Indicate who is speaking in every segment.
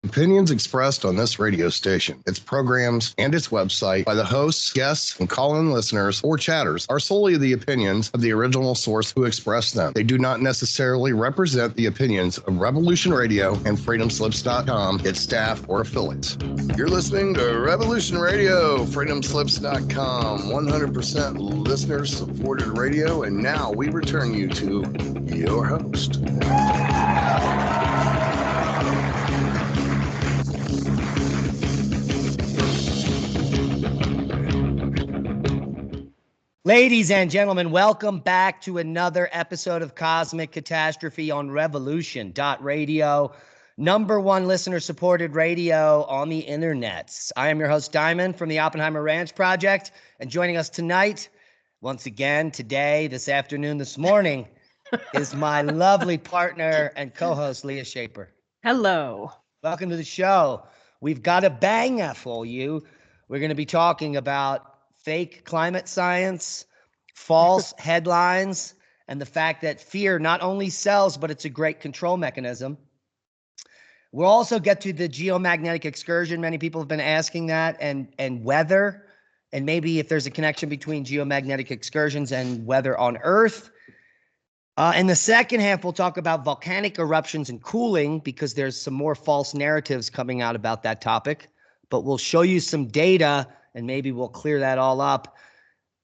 Speaker 1: Opinions expressed on this radio station, its programs, and its website by the hosts, guests, and call-in listeners or chatters are solely the opinions of the original source who expressed them. They do not necessarily represent the opinions of Revolution Radio and FreedomSlips.com, its staff, or affiliates. You're listening to Revolution Radio, FreedomSlips.com, 100% listener-supported radio, and now we return you to your host.
Speaker 2: Ladies and gentlemen, welcome back to another episode of Cosmic Catastrophe on Revolution.radio, #1 listener-supported radio on the internets. I am your host, Diamond, from the Oppenheimer Ranch Project, and joining us tonight, once again, today, this afternoon, this morning, is my lovely partner and co-host, Leah Shaper.
Speaker 3: Hello.
Speaker 2: Welcome to the show. We've got a banger for you. We're going to be talking about fake climate science, false headlines, and the fact that fear not only sells, but it's a great control mechanism. We'll also get to the geomagnetic excursion. Many people have been asking that, and weather, and maybe if there's a connection between geomagnetic excursions and weather on Earth. In the second half, we'll talk about volcanic eruptions and cooling, because there's some more false narratives coming out about that topic. But we'll show you some data, and maybe we'll clear that all up.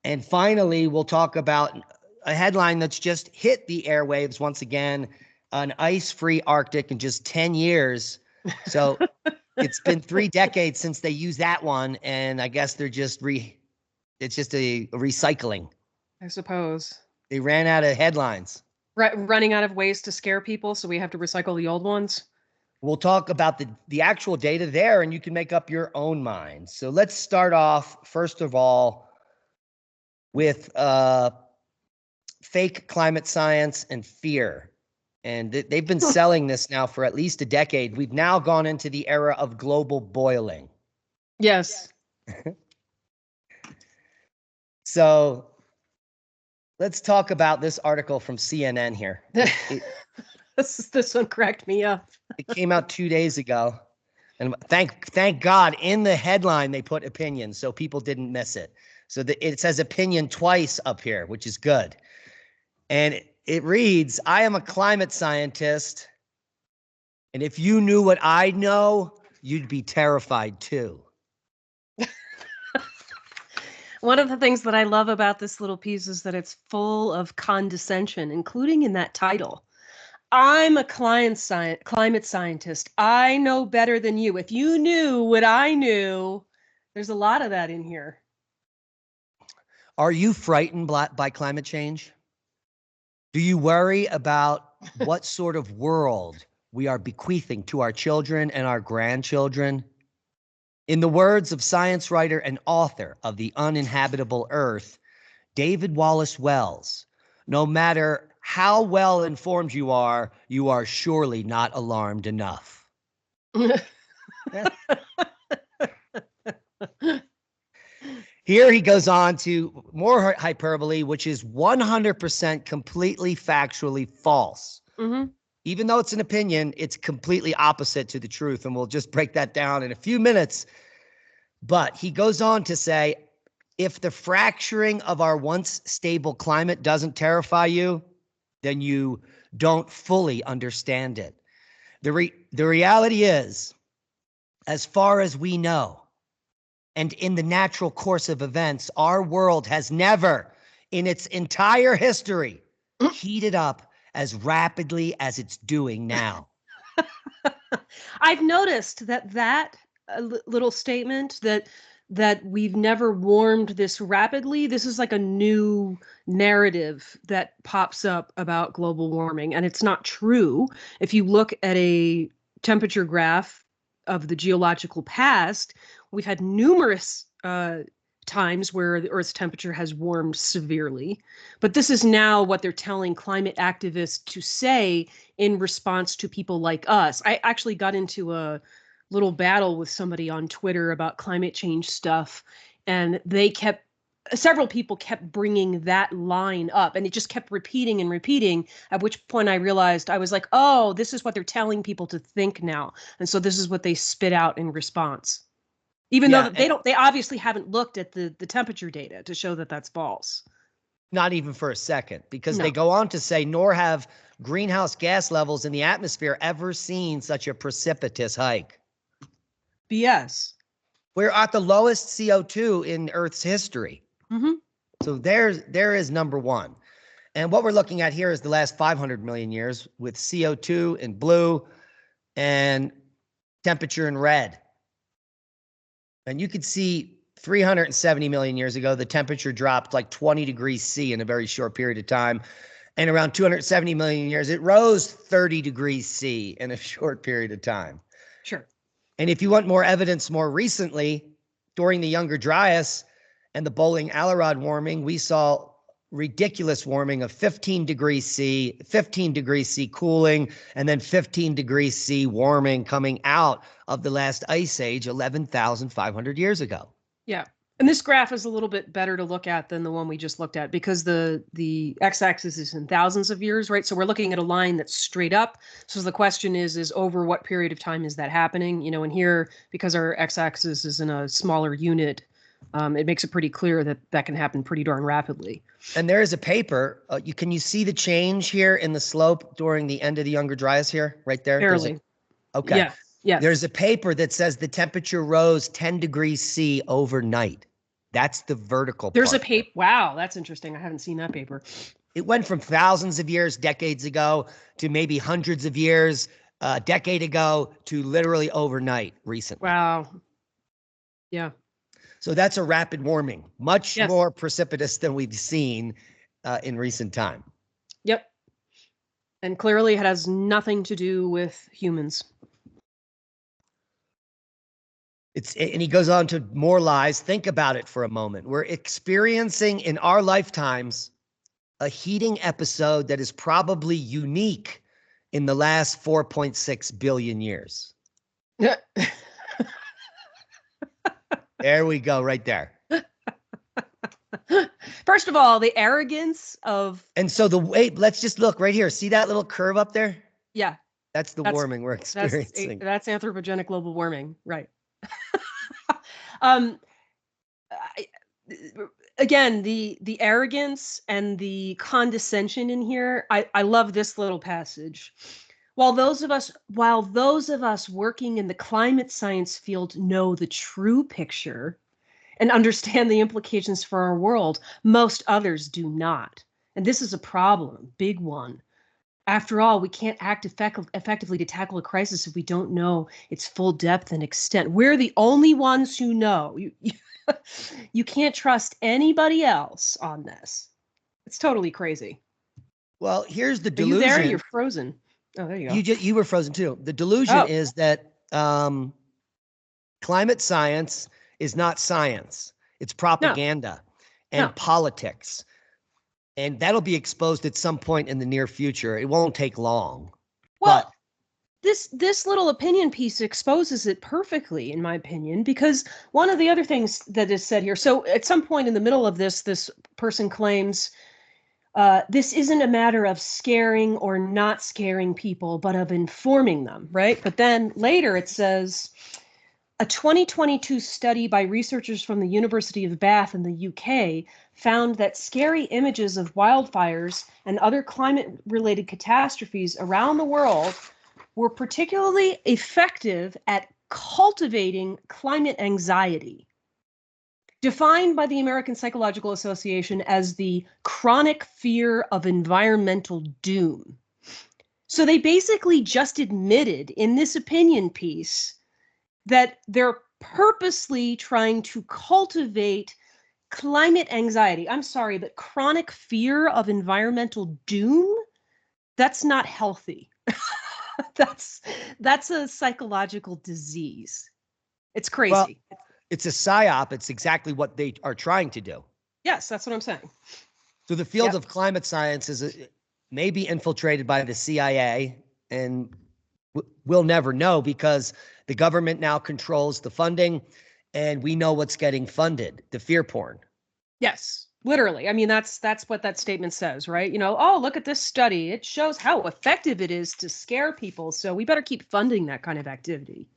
Speaker 2: And finally, we'll talk about a headline that's just hit the airwaves once again, an ice-free Arctic in just 10 years. So it's been 3 decades since they used that one, and I guess they're just it's just a recycling.
Speaker 3: I suppose.
Speaker 2: They ran out of headlines.
Speaker 3: Running out of ways to scare people, so we have to recycle the old ones.
Speaker 2: We'll talk about the actual data there, and you can make up your own mind. So let's start off, first of all, with fake climate science and fear. And they've been selling this now for at least a decade. We've now gone into the era of global boiling.
Speaker 3: Yes.
Speaker 2: So let's talk about this article from CNN here.
Speaker 3: This one cracked me up.
Speaker 2: It came out 2 days ago, and thank God in the headline they put opinion, so people didn't miss it. So it says opinion twice up here, which is good. And it reads, "I am a climate scientist, and if you knew what I know, you'd be terrified too."
Speaker 3: One of the things that I love about this little piece is that it's full of condescension, including in that title. I'm a climate scientist. I know better than you. If you knew what I knew, there's a lot of that in here.
Speaker 2: Are you frightened by climate change? Do you worry about what sort of world we are bequeathing to our children and our grandchildren? In the words of science writer and author of The Uninhabitable Earth, David Wallace Wells, no matter how well informed you are surely not alarmed enough. Here he goes on to more hyperbole, which is 100% completely factually false.
Speaker 3: Mm-hmm.
Speaker 2: Even though it's an opinion, it's completely opposite to the truth, and we'll just break that down in a few minutes. But he goes on to say, if the fracturing of our once stable climate doesn't terrify you, then you don't fully understand it. The reality is, as far as we know, and in the natural course of events, our world has never, in its entire history, heated up as rapidly as it's doing now.
Speaker 3: I've noticed that little statement that we've never warmed this rapidly. This is like a new narrative that pops up about global warming, and it's not true. If you look at a temperature graph of the geological past, we've had numerous times where the Earth's temperature has warmed severely. But this is now what they're telling climate activists to say in response to people like us. I actually got into a little battle with somebody on Twitter about climate change stuff, and they kept several people kept bringing that line up, and it just kept repeating and repeating, at which point I realized, I was like, oh, this is what they're telling people to think now. And so this is what they spit out in response. Even though they obviously haven't looked at the temperature data to show that that's false.
Speaker 2: Not even for a second, because they go on to say, nor have greenhouse gas levels in the atmosphere ever seen such a precipitous hike.
Speaker 3: BS.
Speaker 2: We're at the lowest CO2 in Earth's history.
Speaker 3: Mm-hmm.
Speaker 2: So there is number one. And what we're looking at here is the last 500 million years with CO2 in blue and temperature in red. And you could see 370 million years ago, the temperature dropped like 20 degrees C in a very short period of time. And around 270 million years, it rose 30 degrees C in a short period of time.
Speaker 3: Sure.
Speaker 2: And if you want more evidence more recently, during the Younger Dryas and the Bowling-Allerod warming, we saw ridiculous warming of 15 degrees C, 15 degrees C cooling, and then 15 degrees C warming coming out of the last ice age 11,500 years ago.
Speaker 3: Yeah. And this graph is a little bit better to look at than the one we just looked at, because the x-axis is in thousands of years, right? So we're looking at a line that's straight up. So the question is over what period of time is that happening? You know, and here, because our x-axis is in a smaller unit, it makes it pretty clear that that can happen pretty darn rapidly. And
Speaker 2: there is a paper. Can you see the change here in the slope during the end of the Younger Dryas here, right there?
Speaker 3: Barely.
Speaker 2: Okay.
Speaker 3: Yeah. Yes.
Speaker 2: There's a paper that says the temperature rose 10 degrees C overnight. That's the vertical part.
Speaker 3: There's a paper. Wow, that's interesting. I haven't seen that paper.
Speaker 2: It went from thousands of years, decades ago, to maybe hundreds of years, a decade ago, to literally overnight recently.
Speaker 3: Wow. Yeah.
Speaker 2: So that's a rapid warming, much more precipitous than we've seen in recent time.
Speaker 3: Yep. And clearly it has nothing to do with humans.
Speaker 2: And he goes on to more lies. Think about it for a moment. We're experiencing in our lifetimes a heating episode that is probably unique in the last 4.6 billion years. There we go, right there.
Speaker 3: First of all, the arrogance of...
Speaker 2: And so let's just look right here. See that little curve up there?
Speaker 3: Yeah.
Speaker 2: That's warming we're experiencing.
Speaker 3: That's anthropogenic global warming, right. Again, the arrogance and the condescension in here. I love this little passage. While those of us working in the climate science field know the true picture and understand the implications for our world, most others do not. And this is a problem, big one. After all, we can't act effectively to tackle a crisis if we don't know its full depth and extent. We're the only ones who know. You can't trust anybody else on this. It's totally crazy.
Speaker 2: Well, here's the delusion.
Speaker 3: Are you there? You're frozen. Oh, there you go.
Speaker 2: You were frozen too. The delusion is that climate science is not science. It's propaganda and politics. And that'll be exposed at some point in the near future. It won't take long.
Speaker 3: Well, this little opinion piece exposes it perfectly, in my opinion, because one of the other things that is said here. So at some point in the middle of this person claims this isn't a matter of scaring or not scaring people, but of informing them, right? But then later it says, a 2022 study by researchers from the University of Bath in the UK found that scary images of wildfires and other climate-related catastrophes around the world were particularly effective at cultivating climate anxiety, defined by the American Psychological Association as the chronic fear of environmental doom. So they basically just admitted in this opinion piece that they're purposely trying to cultivate climate anxiety. I'm sorry, but chronic fear of environmental doom, that's not healthy. That's a psychological disease. It's crazy.
Speaker 2: Well, it's a psyop. It's exactly what they are trying to do.
Speaker 3: Yes, that's what I'm saying.
Speaker 2: So the field of climate science may be infiltrated by the CIA, and we'll never know because the government now controls the funding, and we know what's getting funded, the fear porn.
Speaker 3: Yes, literally. I mean, that's what that statement says, right? You know, oh, look at this study. It shows how effective it is to scare people. So we better keep funding that kind of activity.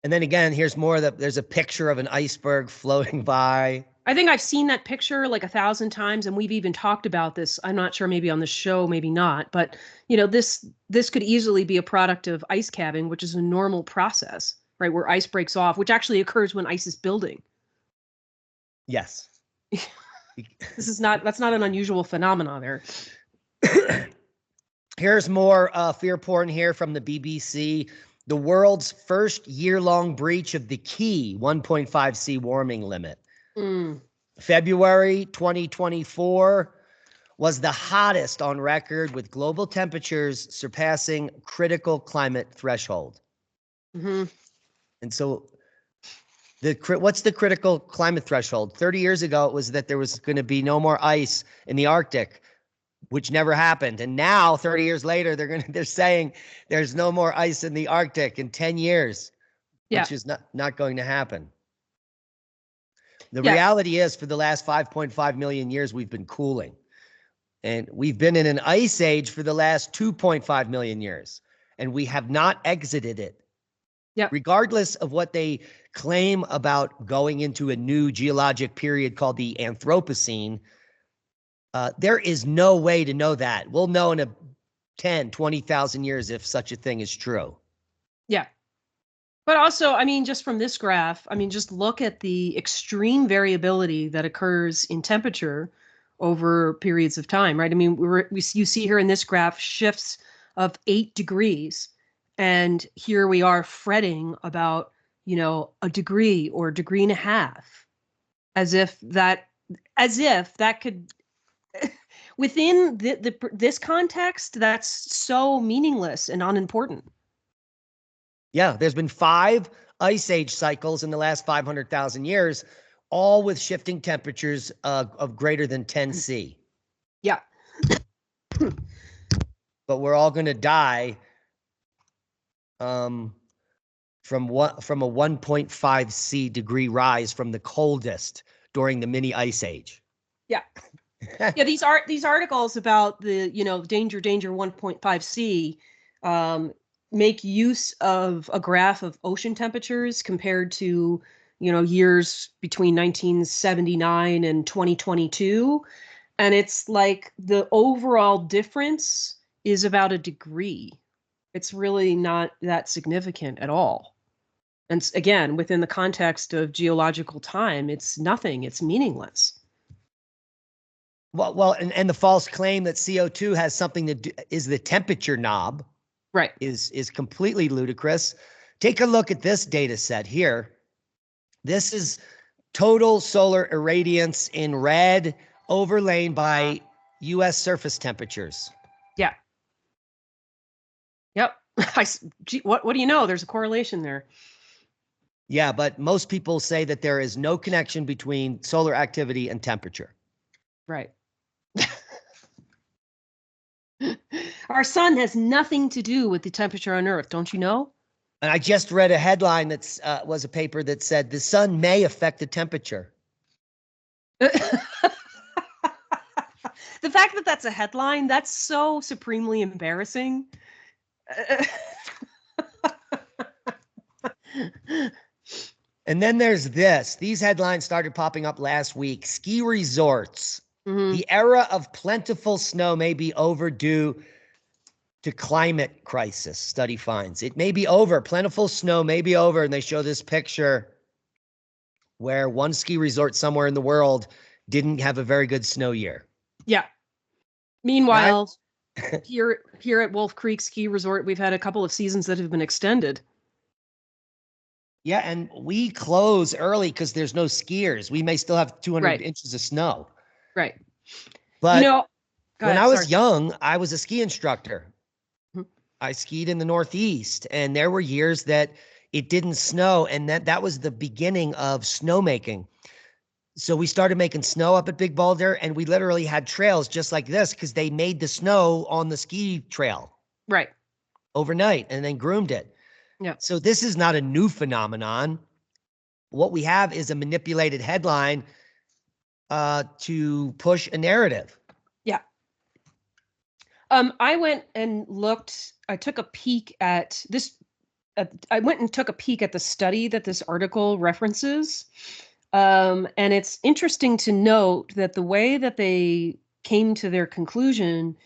Speaker 2: And then again, here's more that there's a picture of an iceberg floating by.
Speaker 3: I think I've seen that picture like 1,000 times, and we've even talked about this. I'm not sure, maybe on the show, maybe not. But you know, this could easily be a product of ice calving, which is a normal process, right? Where ice breaks off, which actually occurs when ice is building.
Speaker 2: Yes.
Speaker 3: That's not an unusual phenomenon there.
Speaker 2: Here's more fear porn here from the BBC. The world's first year-long breach of the key 1.5 C warming limit. February 2024 was the hottest on record, with global temperatures surpassing critical climate threshold. And so what's the critical climate threshold? 30 years ago, it was that there was going to be no more ice in the Arctic, which never happened. And now, 30 years later, they're saying there's no more ice in the Arctic in 10 years, which is not going to happen. The reality is, for the last 5.5 million years, we've been cooling. And we've been in an ice age for the last 2.5 million years. And we have not exited it. Regardless of what they claim about going into a new geologic period called the Anthropocene, there is no way to know that. We'll know in 10, 20,000 years if such a thing is true.
Speaker 3: Yeah. But also, I mean, just from this graph, I mean, just look at the extreme variability that occurs in temperature over periods of time, right? I mean, you see here in this graph shifts of 8 degrees. And here we are fretting about, you know, a degree or a degree and a half, as if that could, within this context, that's so meaningless and unimportant.
Speaker 2: Yeah, there's been 5 ice age cycles in the last 500,000 years, all with shifting temperatures of greater than 10 C.
Speaker 3: Yeah.
Speaker 2: But we're all going to die from a 1.5 C degree rise from the coldest during the mini ice age.
Speaker 3: Yeah. Yeah, these articles about the, you know, danger 1.5 C make use of a graph of ocean temperatures compared to, you know, years between 1979 and 2022. And it's like the overall difference is about a degree. It's really not that significant at all. And again, within the context of geological time, it's nothing. It's meaningless.
Speaker 2: Well, and the false claim that CO2 has something to do is the temperature knob.
Speaker 3: Right.
Speaker 2: Is completely ludicrous. Take a look at this data set here. This is total solar irradiance in red, overlain by U.S. surface temperatures.
Speaker 3: Yeah. Yep. What do you know? There's a correlation there.
Speaker 2: Yeah, but most people say that there is no connection between solar activity and temperature.
Speaker 3: Right. Our sun has nothing to do with the temperature on Earth, don't you know?
Speaker 2: And I just read a headline that was a paper that said the sun may affect the temperature.
Speaker 3: The fact that that's a headline, that's so supremely embarrassing.
Speaker 2: And then there's this. These headlines started popping up last week. Ski resorts. The era of plentiful snow may be overdue to climate crisis, study finds. It may be over. Plentiful snow may be over. And they show this picture where one ski resort somewhere in the world didn't have a very good snow year.
Speaker 3: Yeah. Meanwhile, here at Wolf Creek Ski Resort, we've had a couple of seasons that have been extended.
Speaker 2: Yeah, and we close early because there's no skiers. We may still have 200 inches of snow.
Speaker 3: Right.
Speaker 2: But
Speaker 3: you know,
Speaker 2: when I was young, I was a ski instructor. I skied in the Northeast, and there were years that it didn't snow, and that was the beginning of snowmaking. So we started making snow up at Big Boulder, and we literally had trails just like this because they made the snow on the ski trail.
Speaker 3: Right.
Speaker 2: Overnight, and then groomed it.
Speaker 3: Yeah.
Speaker 2: So this is not a new phenomenon. What we have is a manipulated headline to push a narrative.
Speaker 3: Yeah. I went and looked. I took a peek at this. I went and took a peek at the study that this article references. And it's interesting to note that the way that they came to their conclusion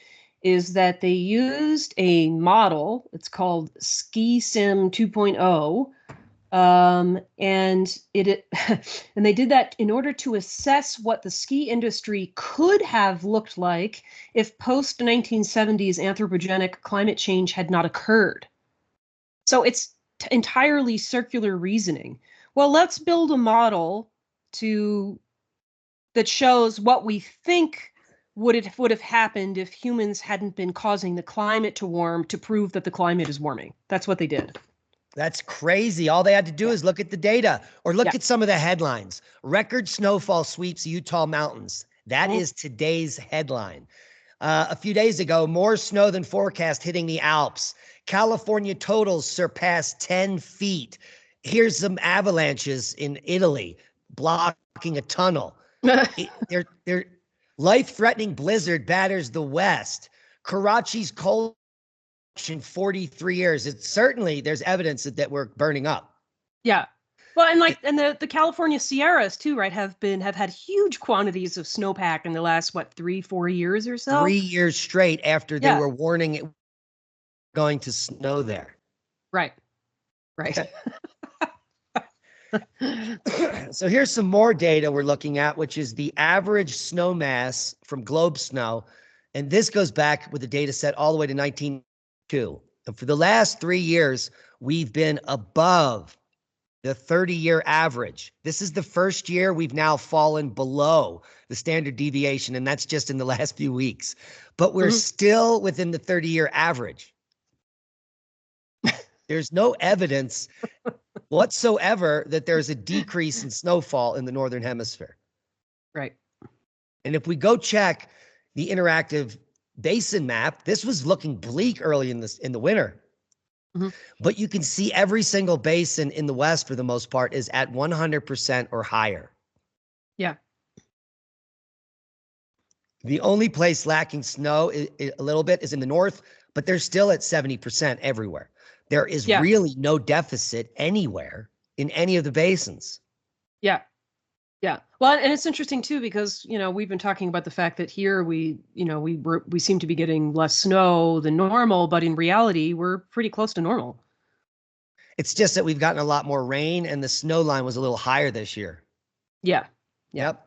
Speaker 3: is that they used a model. It's called SkiSim 2.0. And it and they did that in order to assess what the ski industry could have looked like if post 1970s anthropogenic climate change had not occurred. So it's entirely circular reasoning. Well, let's build a model that shows what we think would have happened if humans hadn't been causing the climate to warm to prove that the climate is warming. That's what they did.
Speaker 2: That's crazy. All they had to do is look at the data or look at some of the headlines. Record snowfall sweeps Utah mountains. That is today's headline. A few days ago, more snow than forecast hitting the Alps. California totals surpassed 10 feet. Here's some avalanches in Italy blocking a tunnel. They're life-threatening blizzard batters the West. Karachi's cold in 43 years. It's certainly there's evidence that we're burning up.
Speaker 3: Yeah. Well, and the California Sierras too, right, have had huge quantities of snowpack in the last 3-4 years or so.
Speaker 2: 3 years straight after they were warning it going to snow there.
Speaker 3: Right.
Speaker 2: So here's some more data we're looking at, which is the average snow mass from Globe Snow. And this goes back with the data set all the way to 1992. And for the last 3 years, we've been above the 30-year average. This is the first year we've now fallen below the standard deviation, and that's just in the last few weeks. But we're still within the 30-year average. There's no evidence whatsoever that there's a decrease in snowfall in the Northern Hemisphere.
Speaker 3: Right.
Speaker 2: And if we go check the interactive basin map, this was looking bleak early in the winter. But you can see every single basin in the West, for the most part, is at 100% or higher.
Speaker 3: Yeah.
Speaker 2: The only place lacking snow a little bit is in the North, but they're still at 70% everywhere. There is really no deficit anywhere in any of the basins.
Speaker 3: Yeah. Yeah. Well, and it's interesting too, because, we've been talking about the fact that here we seem to be getting less snow than normal, but in reality, we're pretty close to normal.
Speaker 2: It's just that we've gotten a lot more rain and the snow line was a little higher this year.
Speaker 3: Yeah.
Speaker 2: Yep.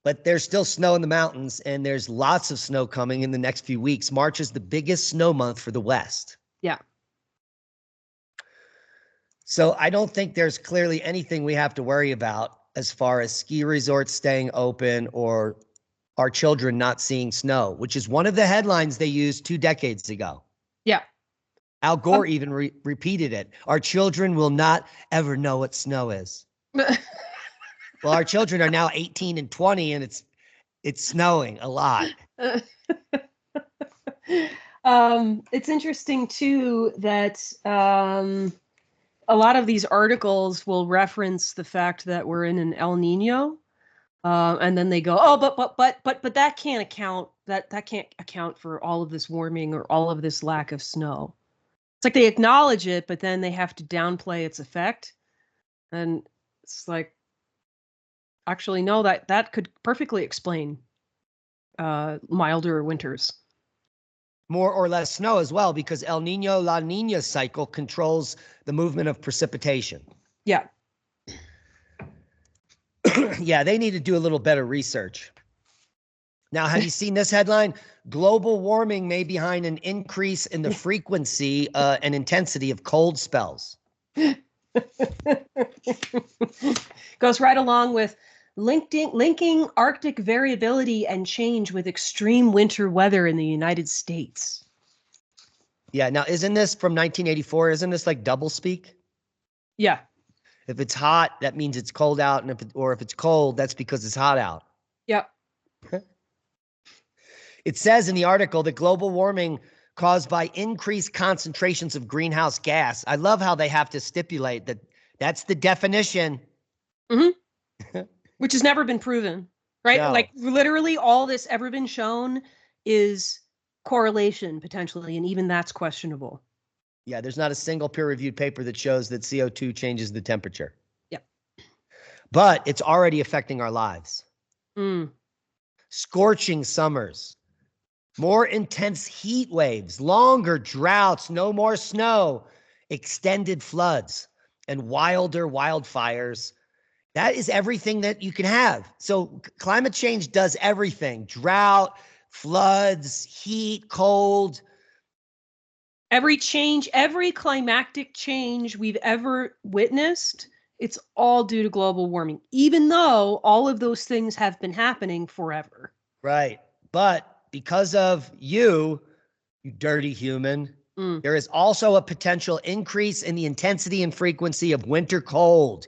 Speaker 2: But there's still snow in the mountains and there's lots of snow coming in the next few weeks. March is the biggest snow month for the West.
Speaker 3: Yeah.
Speaker 2: So I don't think there's clearly anything we have to worry about as far as ski resorts staying open or our children not seeing snow, which is one of the headlines they used 2 decades ago.
Speaker 3: Yeah.
Speaker 2: Al Gore even repeated it. Our children will not ever know what snow is. Well, our children are now 18 and 20 and it's snowing a lot.
Speaker 3: It's interesting too that a lot of these articles will reference the fact that we're in an El Nino, and then they go, "Oh, but that can't account for all of this warming or all of this lack of snow." It's like they acknowledge it, but then they have to downplay its effect, and it's like, actually, no, that could perfectly explain milder winters.
Speaker 2: More or less snow as well, because El Nino La Nina cycle controls the movement of precipitation.
Speaker 3: Yeah.
Speaker 2: Yeah, they need to do a little better research. Now, have you seen this headline? Global warming may be behind an increase in the frequency and intensity of cold spells.
Speaker 3: Goes right along with linking Arctic variability and change with extreme winter weather in the United States.
Speaker 2: Yeah, now isn't this from 1984? Isn't this like doublespeak?
Speaker 3: Yeah.
Speaker 2: If it's hot, that means it's cold out, and if it's cold, that's because it's hot out.
Speaker 3: Yep.
Speaker 2: It says in the article that global warming caused by increased concentrations of greenhouse gas. I love how they have to stipulate that that's the definition.
Speaker 3: Which has never been proven. right?
Speaker 2: No.
Speaker 3: Like literally all this ever been shown is correlation potentially, and even that's questionable.
Speaker 2: Yeah, there's not a single peer-reviewed paper that shows that CO2 changes the temperature.
Speaker 3: Yep.
Speaker 2: But it's already affecting our lives.
Speaker 3: Mm.
Speaker 2: Scorching summers, more intense heat waves, longer droughts, no more snow, extended floods, and wilder wildfires. That is everything that you can have. So climate change does everything: drought, floods, heat, cold.
Speaker 3: Every change, every climactic change we've ever witnessed, it's all due to global warming, even though all of those things have been happening forever.
Speaker 2: Right. But because of you dirty human, there is also a potential increase in the intensity and frequency of winter cold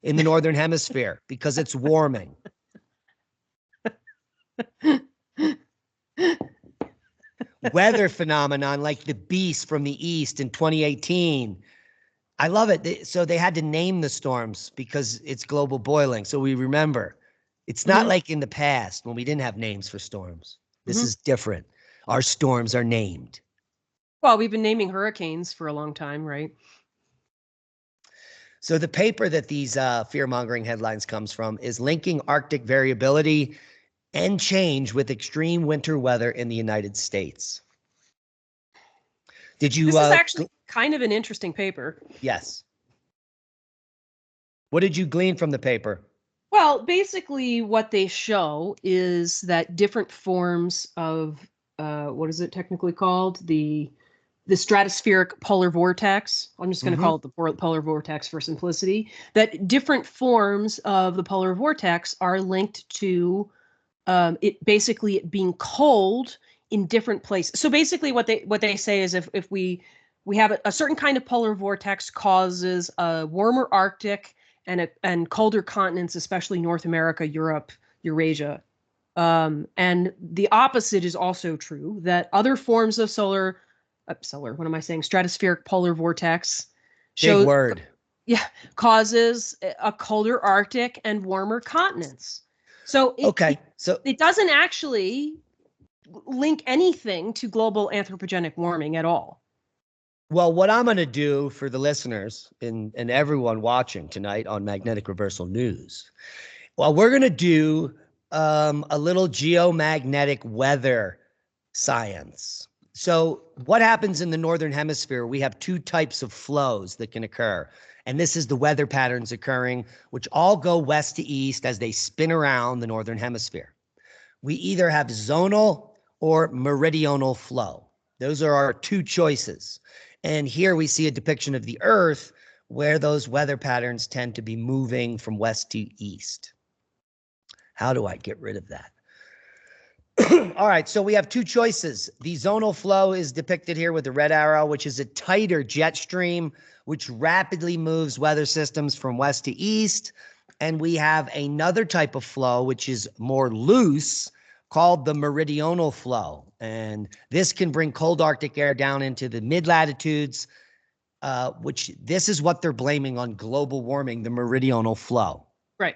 Speaker 2: in the Northern Hemisphere because it's warming. Weather phenomenon like the beast from the east in 2018. I love it. So they had to name the storms because it's global boiling. So we remember. It's not like in the past when we didn't have names for storms. This is different. Our storms are named.
Speaker 3: Well, we've been naming hurricanes for a long time, right?
Speaker 2: So the paper that these fear-mongering headlines comes from is linking Arctic variability and change with extreme winter weather in the United States. Did you?
Speaker 3: This is actually kind of an interesting paper.
Speaker 2: Yes. What did you glean from the paper?
Speaker 3: Well, basically what they show is that different forms of, what is it technically called? The stratospheric polar vortex. I'm just going to call it the polar vortex for simplicity. That different forms of the polar vortex are linked to it basically being cold in different places. So basically, what they say is if we have a certain kind of polar vortex causes a warmer Arctic and colder continents, especially North America, Europe, Eurasia. And the opposite is also true, that other forms of what am I saying? Stratospheric polar vortex
Speaker 2: Big word.
Speaker 3: Yeah, causes a colder Arctic and warmer continents. So it doesn't actually link anything to global anthropogenic warming at all.
Speaker 2: Well, what I'm going to do for the listeners and everyone watching tonight on Magnetic Reversal News, well, we're going to do a little geomagnetic weather science. So what happens in the Northern Hemisphere? We have two types of flows that can occur. And this is the weather patterns occurring, which all go west to east as they spin around the Northern Hemisphere. We either have zonal or meridional flow. Those are our two choices. And here we see a depiction of the Earth where those weather patterns tend to be moving from west to east. How do I get rid of that? All right, so we have two choices. The zonal flow is depicted here with the red arrow, which is a tighter jet stream, which rapidly moves weather systems from west to east. And we have another type of flow, which is more loose, called the meridional flow. And this can bring cold Arctic air down into the mid-latitudes, which this is what they're blaming on global warming, the meridional flow.
Speaker 3: Right.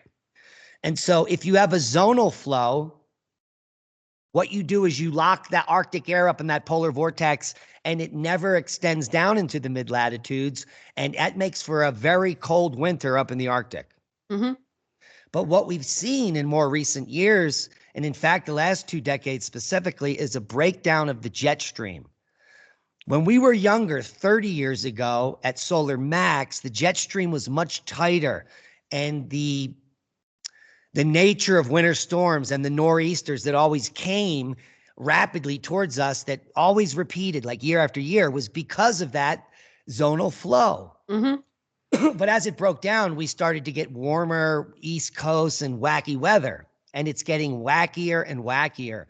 Speaker 2: And so if you have a zonal flow, what you do is you lock that Arctic air up in that polar vortex, and it never extends down into the mid-latitudes, and that makes for a very cold winter up in the Arctic. But what we've seen in more recent years, and in fact the last 2 decades specifically, is a breakdown of the jet stream. When we were younger, 30 years ago at solar max, the jet stream was much tighter, and the nature of winter storms and the nor'easters that always came rapidly towards us, that always repeated like year after year, was because of that zonal flow. But as it broke down, we started to get warmer East Coast and wacky weather, and it's getting wackier and wackier,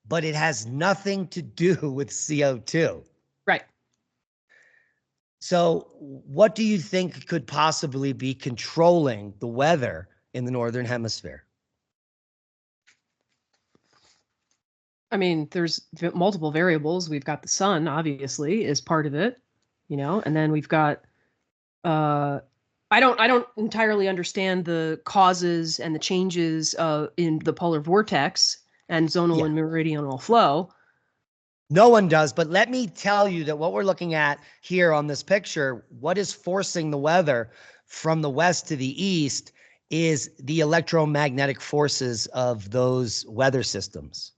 Speaker 2: but it has nothing to do with CO2.
Speaker 3: Right.
Speaker 2: So what do you think could possibly be controlling the weather in the Northern Hemisphere?
Speaker 3: I mean, there's multiple variables. We've got the sun, obviously, is part of it, and then we've got I don't entirely understand the causes and the changes in the polar vortex and zonal
Speaker 2: Yeah.
Speaker 3: and meridional flow.
Speaker 2: No one does, but let me tell you that what we're looking at here on this picture, what is forcing the weather from the west to the east is the electromagnetic forces of those weather systems.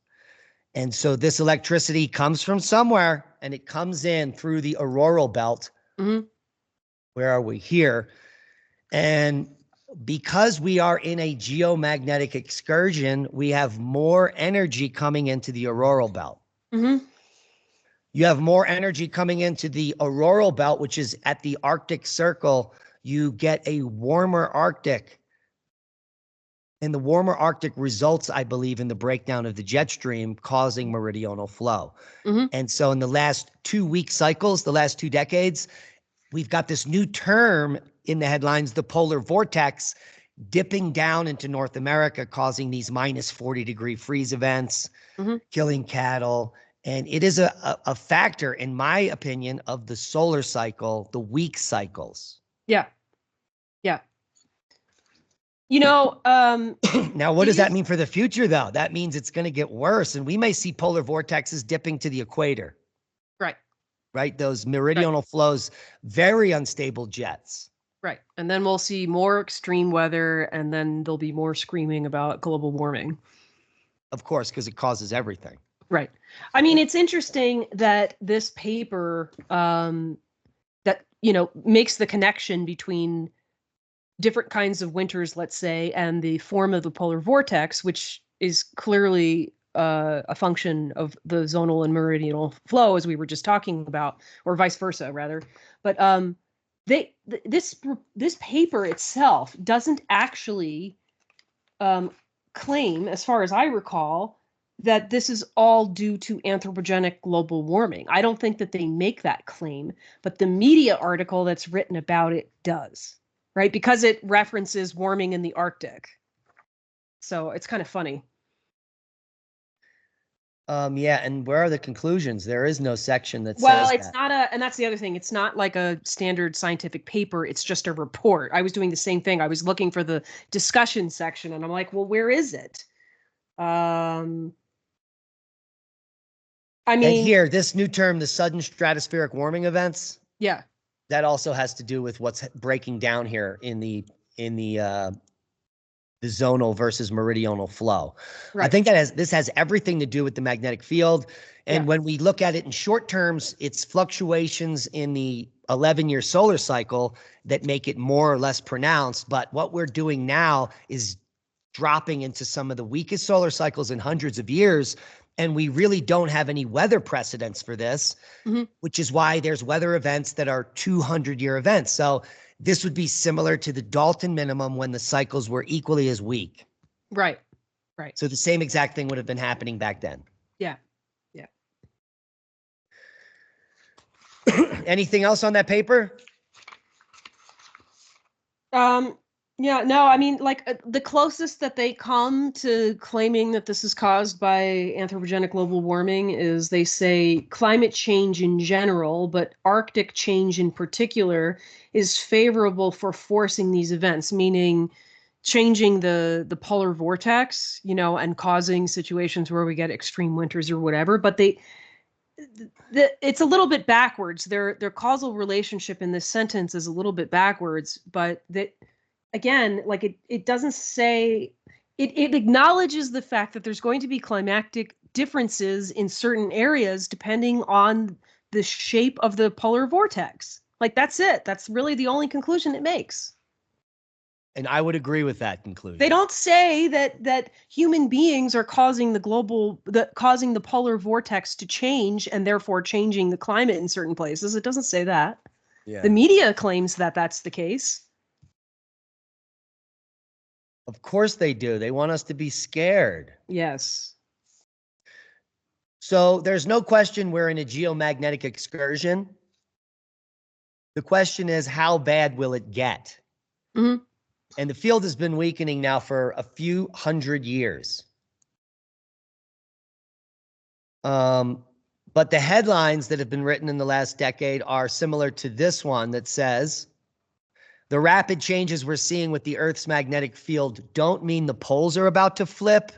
Speaker 2: And so this electricity comes from somewhere and it comes in through the auroral belt.
Speaker 3: Mm-hmm.
Speaker 2: Where are we? Here. And because we are in a geomagnetic excursion, we have more energy coming into the auroral belt.
Speaker 3: Mm-hmm.
Speaker 2: You have more energy coming into the auroral belt, which is at the Arctic Circle. You get a warmer Arctic. And the warmer Arctic results, I believe, in the breakdown of the jet stream, causing meridional flow.
Speaker 3: Mm-hmm.
Speaker 2: And so in the last 2-week cycles, the last 2 decades, we've got this new term in the headlines, the polar vortex, dipping down into North America, causing these minus 40-degree freeze events,
Speaker 3: Mm-hmm.
Speaker 2: killing cattle. And it is a factor, in my opinion, of the solar cycle, the week cycles.
Speaker 3: Yeah. Yeah. You know,
Speaker 2: Now, what does that mean for the future, though? That means it's going to get worse, and we may see polar vortexes dipping to the equator.
Speaker 3: Right.
Speaker 2: Right? Those meridional flows, very unstable jets.
Speaker 3: Right. And then we'll see more extreme weather, and then there'll be more screaming about global warming.
Speaker 2: Of course, because it causes everything.
Speaker 3: Right. I mean, it's interesting that this paper that, makes the connection between different kinds of winters, let's say, and the form of the polar vortex, which is clearly a function of the zonal and meridional flow, as we were just talking about, or vice versa, rather. But this paper itself doesn't actually claim, as far as I recall, that this is all due to anthropogenic global warming. I don't think that they make that claim, but the media article that's written about it does, right? Because it references warming in the Arctic. So it's kind of funny.
Speaker 2: Yeah, and where are the conclusions? There is no section that
Speaker 3: Well,
Speaker 2: says
Speaker 3: it's
Speaker 2: that.
Speaker 3: not and that's the other thing. It's not like a standard scientific paper. It's just a report. I was doing the same thing. I was looking for the discussion section and I'm like, well, where is it? I
Speaker 2: And
Speaker 3: mean,
Speaker 2: here, this new term, the sudden stratospheric warming events,
Speaker 3: yeah.
Speaker 2: that also has to do with what's breaking down here in the zonal versus meridional flow.
Speaker 3: Right.
Speaker 2: I think this has everything to do with the magnetic field. And when we look at it in short terms, it's fluctuations in the 11-year solar cycle that make it more or less pronounced. But what we're doing now is dropping into some of the weakest solar cycles in hundreds of years. And we really don't have any weather precedents for this, which is why there's weather events that are 200-year events. So this would be similar to the Dalton minimum when the cycles were equally as weak.
Speaker 3: Right. Right.
Speaker 2: So the same exact thing would have been happening back then.
Speaker 3: Yeah. Yeah.
Speaker 2: Anything else on that paper?
Speaker 3: Yeah, no, I mean, like the closest that they come to claiming that this is caused by anthropogenic global warming is they say climate change in general, but Arctic change in particular is favorable for forcing these events, meaning changing the polar vortex, and causing situations where we get extreme winters or whatever. But it's a little bit backwards. Their causal relationship in this sentence is a little bit backwards, but that again, like it doesn't say it acknowledges the fact that there's going to be climatic differences in certain areas depending on the shape of the polar vortex. Like that's it. That's really the only conclusion it makes.
Speaker 2: And I would agree with that conclusion.
Speaker 3: They don't say that human beings are causing causing the polar vortex to change and therefore changing the climate in certain places. It doesn't say that.
Speaker 2: Yeah.
Speaker 3: The media claims that that's the case.
Speaker 2: Of course they do. They want us to be scared.
Speaker 3: Yes.
Speaker 2: So there's no question we're in a geomagnetic excursion. The question is, how bad will it get?
Speaker 3: Mm-hmm.
Speaker 2: And the field has been weakening now for a few hundred years. But the headlines that have been written in the last decade are similar to this one that says, The rapid changes we're seeing with the Earth's magnetic field don't mean the poles are about to flip.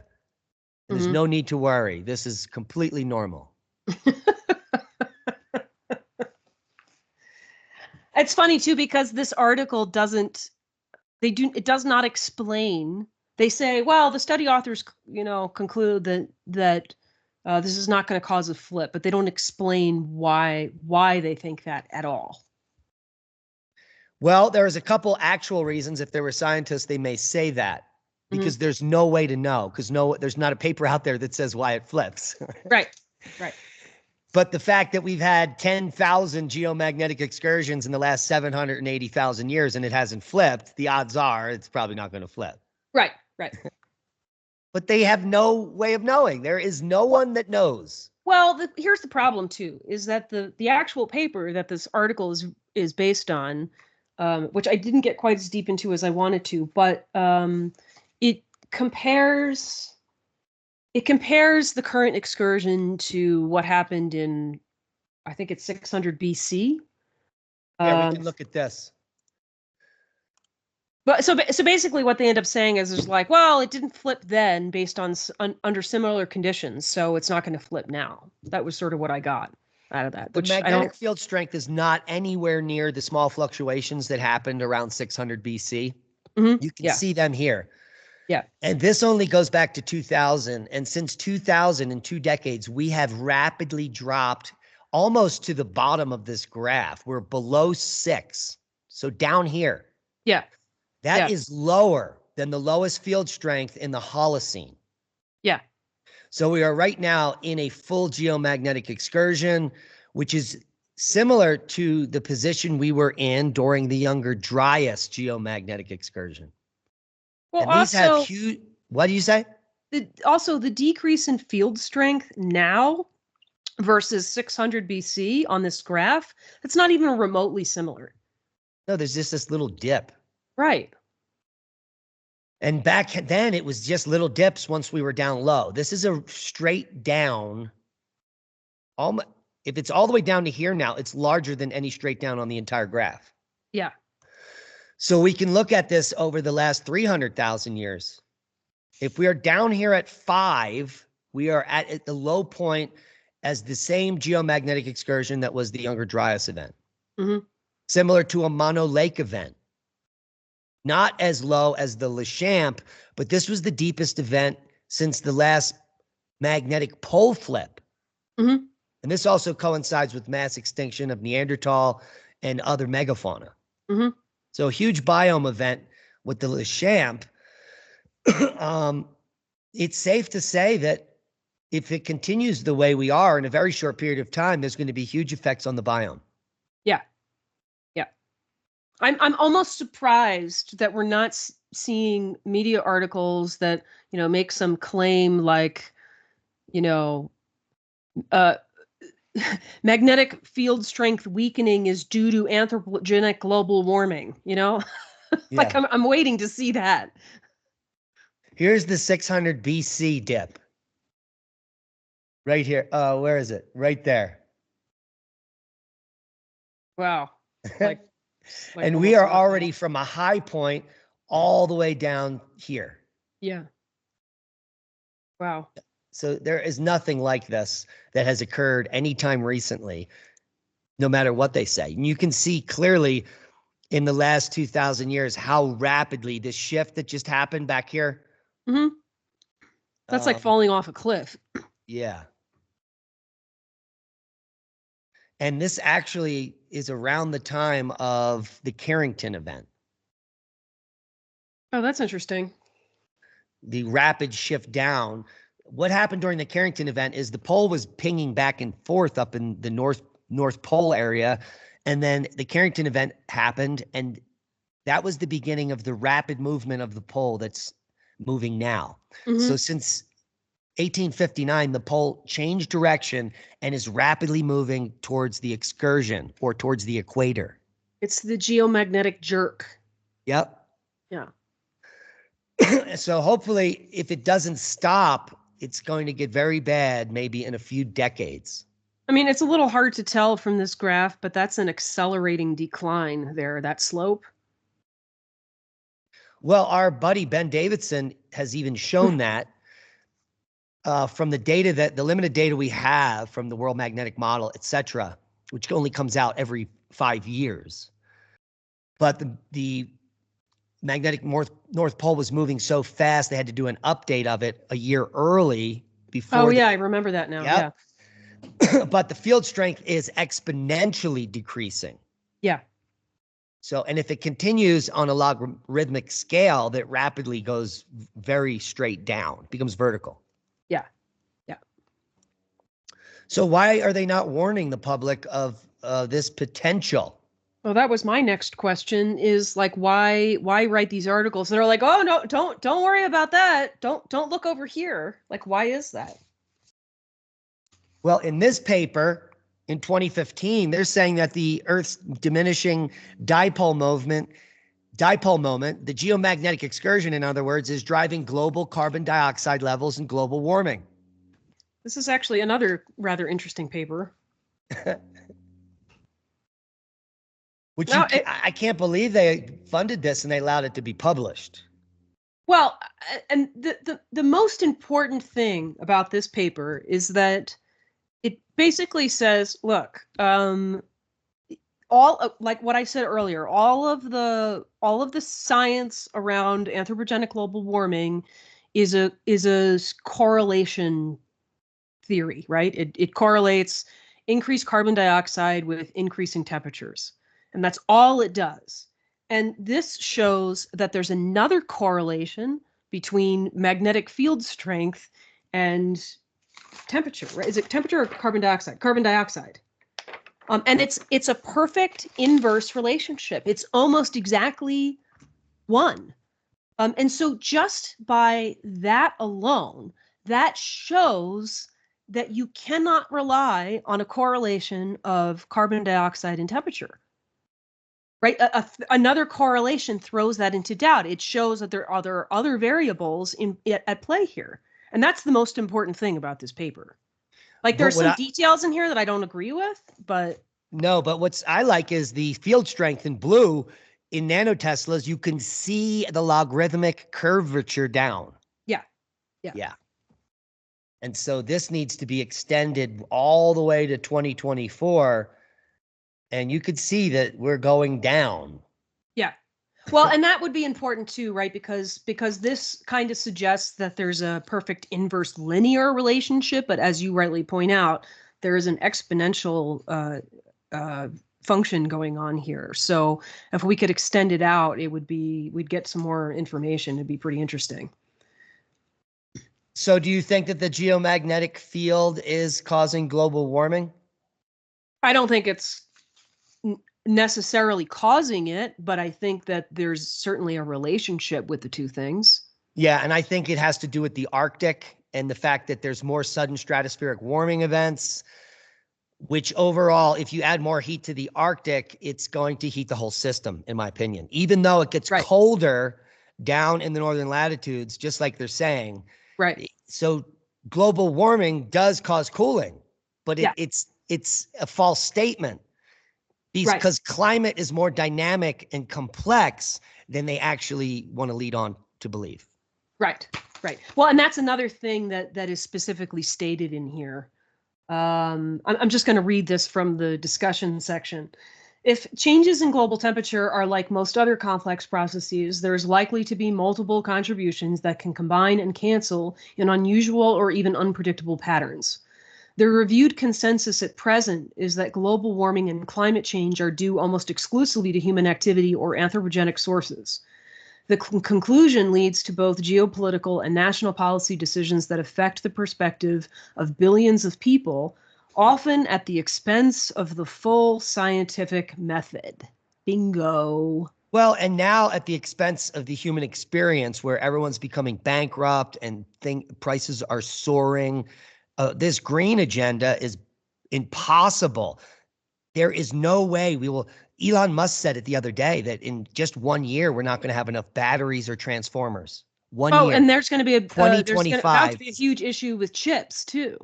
Speaker 2: And there's no need to worry. This is completely normal.
Speaker 3: It's funny too, because this article it does not explain. They say, well, the study authors, conclude that this is not going to cause a flip, but they don't explain why they think that at all.
Speaker 2: Well, there's a couple actual reasons. If they were scientists, they may say that because there's no way to know, because there's not a paper out there that says why it flips.
Speaker 3: Right.
Speaker 2: But the fact that we've had 10,000 geomagnetic excursions in the last 780,000 years and it hasn't flipped, the odds are it's probably not going to flip.
Speaker 3: Right.
Speaker 2: But they have no way of knowing. There is no one that knows.
Speaker 3: Well, here's the problem too, is that the actual paper that this article is based on, which I didn't get quite as deep into as I wanted to, but it compares the current excursion to what happened in, I think it's 600 BC.
Speaker 2: Yeah, we can look at this.
Speaker 3: But so basically what they end up saying is like, well, it didn't flip then based on under similar conditions, so it's not going to flip now. That was sort of what I got out of that.
Speaker 2: The magnetic field strength is not anywhere near the small fluctuations that happened around 600 BC. You can see them here.
Speaker 3: Yeah.
Speaker 2: And this only goes back to 2000. And since 2000, in 2 decades, we have rapidly dropped almost to the bottom of this graph. We're below 6. So down here.
Speaker 3: Yeah.
Speaker 2: That is lower than the lowest field strength in the Holocene.
Speaker 3: Yeah.
Speaker 2: So we are right now in a full geomagnetic excursion, which is similar to the position we were in during the Younger Dryas geomagnetic excursion.
Speaker 3: Well,
Speaker 2: and these have huge. What do you say?
Speaker 3: Also, the decrease in field strength now versus 600 BC on this graph, it's not even remotely similar.
Speaker 2: No, there's just this little dip.
Speaker 3: Right.
Speaker 2: And back then, it was just little dips once we were down low. This is a straight down. If it's all the way down to here now, it's larger than any straight down on the entire graph.
Speaker 3: Yeah.
Speaker 2: So we can look at this over the last 300,000 years. If we are down here at 5, we are at the low point as the same geomagnetic excursion that was the Younger Dryas event. Similar to a Mono Lake event. Not as low as the Lechamp, but this was the deepest event since the last magnetic pole flip. And this also coincides with mass extinction of Neanderthal and other megafauna. So a huge biome event with the Lechamp. It's safe to say that if it continues the way we are in a very short period of time, there's going to be huge effects on the biome.
Speaker 3: Yeah. I'm almost surprised that we're not seeing media articles that, make some claim like, magnetic field strength weakening is due to anthropogenic global warming, Like I'm waiting to see that.
Speaker 2: Here's the 600 BC dip. Right here. Where is it? Right there.
Speaker 3: Wow.
Speaker 2: And we are already from a high point all the way down here.
Speaker 3: Yeah. Wow.
Speaker 2: So there is nothing like this that has occurred anytime recently, no matter what they say. And you can see clearly in the last 2,000 years how rapidly this shift that just happened back here.
Speaker 3: That's like falling off a cliff.
Speaker 2: Yeah. And this actually is around the time of the Carrington event.
Speaker 3: Oh, that's interesting.
Speaker 2: The rapid shift down. What happened during the Carrington event is the pole was pinging back and forth up in the North Pole area. And then the Carrington event happened. And that was the beginning of the rapid movement of the pole that's moving now. So since 1859, the pole changed direction and is rapidly moving towards the excursion or towards the equator.
Speaker 3: It's the geomagnetic jerk.
Speaker 2: Yep.
Speaker 3: Yeah.
Speaker 2: So hopefully, if it doesn't stop, it's going to get very bad, maybe in a few decades.
Speaker 3: I mean, it's a little hard to tell from this graph, but that's an accelerating decline there, that slope.
Speaker 2: Well, our buddy Ben Davidson has even shown that from the data the limited data we have from the World Magnetic Model, et cetera, which only comes out every 5 years. But the magnetic North Pole was moving so fast, they had to do an update of it a year early before.
Speaker 3: Oh, yeah, I remember that now.
Speaker 2: Yep. Yeah. But the field strength is exponentially decreasing.
Speaker 3: Yeah.
Speaker 2: So, and if it continues on a logarithmic scale, that rapidly goes very straight down, becomes vertical.
Speaker 3: Yeah. Yeah.
Speaker 2: So why are they not warning the public of this potential?
Speaker 3: Well, that was my next question, is like, why write these articles? They're like, oh, no, don't worry about that. Don't look over here. Like, why is that?
Speaker 2: Well, in this paper in 2015, they're saying that the Earth's diminishing dipole moment, the geomagnetic excursion, in other words, is driving global carbon dioxide levels and global warming.
Speaker 3: This is actually another rather interesting paper.
Speaker 2: Which I can't believe they funded this and they allowed it to be published.
Speaker 3: Well, and the most important thing about this paper is that it basically says, look, all like what I said earlier, all of the science around anthropogenic global warming is a correlation theory, right? It correlates increased carbon dioxide with increasing temperatures. And that's all it does. And this shows that there's another correlation between magnetic field strength and temperature, right? Is it temperature or carbon dioxide? Carbon dioxide. And it's a perfect inverse relationship. It's almost exactly one. And so just by that alone, that shows that you cannot rely on a correlation of carbon dioxide and temperature. Right. Another correlation throws that into doubt. It shows that there are other variables at play here. And that's the most important thing about this paper. Like, there are some details in here that I don't agree with, but.
Speaker 2: No, but what's I like is the field strength in blue in nanoteslas. You can see the logarithmic curvature down.
Speaker 3: Yeah. Yeah.
Speaker 2: Yeah. And so this needs to be extended all the way to 2024. And you could see that we're going down.
Speaker 3: Yeah. Well, and that would be important too, right? Because this kind of suggests that there's a perfect inverse linear relationship, but as you rightly point out, there is an exponential function going on here. So if we could extend it out, we'd get some more information. It'd be pretty interesting.
Speaker 2: So do you think that the geomagnetic field is causing global warming?
Speaker 3: I don't think it's necessarily causing it, but I think that there's certainly a relationship with the two things.
Speaker 2: Yeah, and I think it has to do with the Arctic and the fact that there's more sudden stratospheric warming events, which overall, if you add more heat to the Arctic, it's going to heat the whole system, in my opinion. Even though it gets colder down in the northern latitudes, just like they're saying.
Speaker 3: Right.
Speaker 2: So global warming does cause cooling, but it's a false statement. Because climate is more dynamic and complex than they actually want to lead on to believe.
Speaker 3: Right. Well, and that's another thing that is specifically stated in here. I'm just going to read this from the discussion section. If changes in global temperature are like most other complex processes, there's likely to be multiple contributions that can combine and cancel in unusual or even unpredictable patterns. The reviewed consensus at present is that global warming and climate change are due almost exclusively to human activity or anthropogenic sources. The conclusion leads to both geopolitical and national policy decisions that affect the perspective of billions of people, often at the expense of the full scientific method. Bingo.
Speaker 2: Well, and now at the expense of the human experience, where everyone's becoming bankrupt and prices are soaring. This green agenda is impossible. There is no way we will. Elon Musk said it the other day that in just 1 year, we're not going to have enough batteries or transformers. 1 year.
Speaker 3: Oh, and there's going to be
Speaker 2: 2025.
Speaker 3: There's about to be a huge issue with chips too.